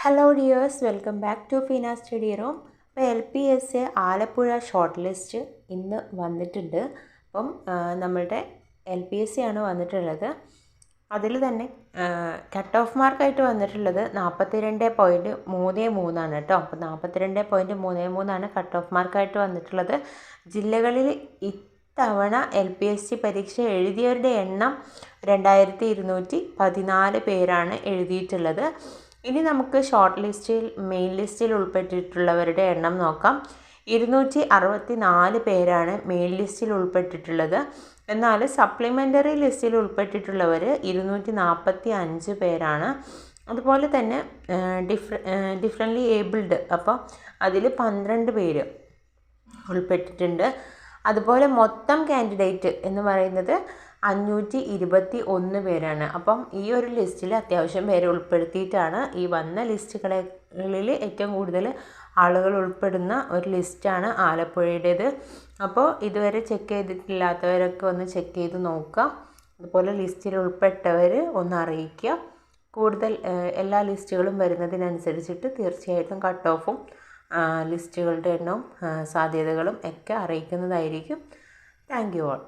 Hello dears, welcome back to Feena study room. അപ്പോൾ LPSC Alappuzha short list ഇന്ന് വന്നിട്ടുണ്ട്. അപ്പം നമ്മളുടെ LPSC ആണ് വന്നിട്ടുള്ളത്. അതിൽ തന്നെ കട്ട് ഓഫ് മാർക്കായിട്ട് വന്നിട്ടുള്ളത് 42.33 കേട്ടോ. അപ്പോൾ 42.33 കട്ട് ഓഫ് മാർക്കായിട്ട് വന്നിട്ടുള്ളത്. ജില്ലകളിൽ ഇത്തവണ LPSC പരീക്ഷ എഴുതിയവരുടെ എണ്ണം 2214 പേരാണ് എഴുതിയിട്ടുള്ളത്. ഇനി നമുക്ക് ഷോർട്ട് ലിസ്റ്റിൽ മെയിൻ ലിസ്റ്റിൽ ഉൾപ്പെട്ടിട്ടുള്ളവരുടെ എണ്ണം നോക്കാം. 264 പേരാണ് മെയിൻ ലിസ്റ്റിൽ ഉൾപ്പെട്ടിട്ടുള്ളത്. എന്നാൽ സപ്ലിമെൻ്ററി ലിസ്റ്റിൽ ഉൾപ്പെട്ടിട്ടുള്ളവർ 245 പേരാണ്. അതുപോലെ തന്നെ ഡിഫറൻ്റ്ലി ഏബിൾഡ്, അപ്പോൾ അതിൽ 12 പേര് ഉൾപ്പെട്ടിട്ടുണ്ട്. അതുപോലെ മൊത്തം കാൻഡിഡേറ്റ് എന്ന് പറയുന്നത് 521 പേരാണ്. അപ്പം ഈ ഒരു ലിസ്റ്റിൽ അത്യാവശ്യം പേര് ഉൾപ്പെടുത്തിയിട്ടാണ് ഈ വന്ന ലിസ്റ്റുകളിൽ ഏറ്റവും കൂടുതൽ ആളുകൾ ഉൾപ്പെടുന്ന ഒരു ലിസ്റ്റാണ് ആലപ്പുഴയുടേത്. അപ്പോൾ ഇതുവരെ ചെക്ക് ചെയ്തിട്ടില്ലാത്തവരൊക്കെ ഒന്ന് ചെക്ക് ചെയ്ത് നോക്കുക. അതുപോലെ ലിസ്റ്റിൽ ഉൾപ്പെട്ടവർ ഒന്ന് അറിയിക്കുക. കൂടുതൽ എല്ലാ ലിസ്റ്റുകളും വരുന്നതിനനുസരിച്ചിട്ട് തീർച്ചയായിട്ടും കട്ട് ഓഫും ലിസ്റ്റുകളുടെ എണ്ണവും സാധ്യതകളും ഒക്കെ അറിയിക്കുന്നതായിരിക്കും. Thank you all.